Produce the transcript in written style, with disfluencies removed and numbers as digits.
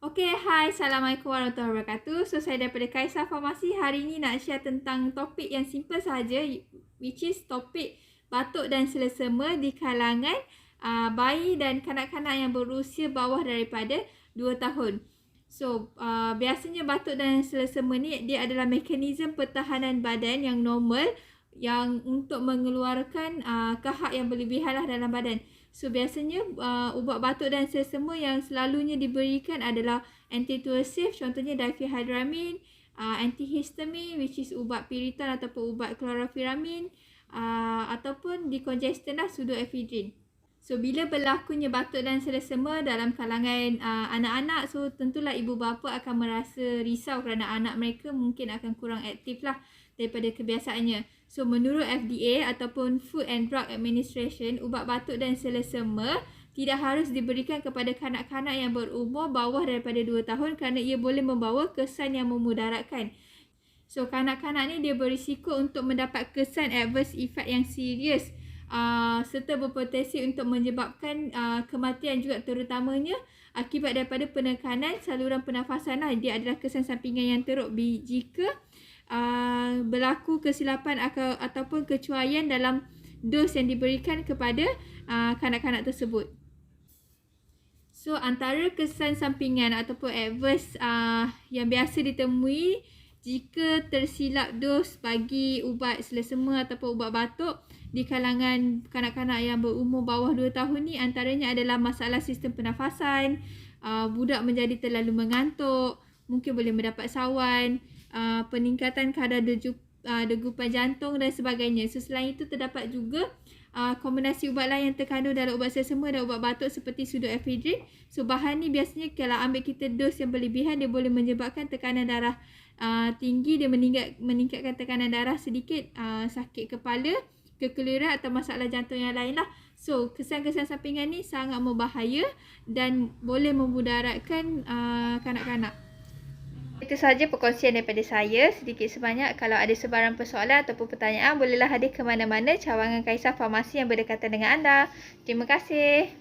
Okay, hai. Assalamualaikum warahmatullahi wabarakatuh. So, saya daripada Kaisar Farmasi. Hari ini nak share tentang topik yang simple sahaja, which is topik batuk dan selesema di kalangan bayi dan kanak-kanak yang berusia bawah daripada 2 tahun. So, biasanya batuk dan selesema ni dia adalah mekanisme pertahanan badan yang normal yang untuk mengeluarkan kahak yang berlebihan lah dalam badan. So biasanya ubat batuk dan selesema yang selalunya diberikan adalah antitussive, contohnya diphenhydramine, antihistamine which is ubat piriton ataupun ubat chlorpheniramine, ataupun decongestant lah pseudoephedrine. So bila berlakunya batuk dan selesema dalam kalangan anak-anak, so tentulah ibu bapa akan merasa risau kerana anak mereka mungkin akan kurang aktif lah daripada kebiasaannya. So menurut FDA ataupun Food and Drug Administration, ubat batuk dan selesema tidak harus diberikan kepada kanak-kanak yang berumur bawah daripada 2 tahun kerana ia boleh membawa kesan yang memudaratkan. So kanak-kanak ni dia berisiko untuk mendapat kesan adverse effect yang serius serta berpotensi untuk menyebabkan kematian juga, terutamanya akibat daripada penekanan saluran pernafasan lah. Dia adalah kesan sampingan yang teruk jika berlaku kesilapan ataupun kecuaian dalam dos yang diberikan kepada kanak-kanak tersebut. So antara kesan sampingan ataupun adverse yang biasa ditemui jika tersilap dos bagi ubat selesema ataupun ubat batuk di kalangan kanak-kanak yang berumur bawah 2 tahun ni, antaranya adalah masalah sistem pernafasan, budak menjadi terlalu mengantuk, mungkin boleh mendapat sawan, peningkatan kadar degupan jantung dan sebagainya. So, selain itu terdapat juga kombinasi ubat lain yang terkandung dalam ubat selesema dan ubat batuk seperti pseudoephedrine. So bahan ni biasanya kalau ambil kita dos yang berlebihan, dia boleh menyebabkan tekanan darah tinggi, dia meningkatkan tekanan darah sedikit, sakit kepala, kekeliruan atau masalah jantung yang lain lah. So kesan-kesan sampingan ni sangat berbahaya dan boleh memudaratkan kanak-kanak. Itu sahaja perkongsian daripada saya. Sedikit sebanyak, kalau ada sebarang persoalan ataupun pertanyaan, bolehlah hadir ke mana-mana cawangan Kaisar Farmasi yang berdekatan dengan anda. Terima kasih.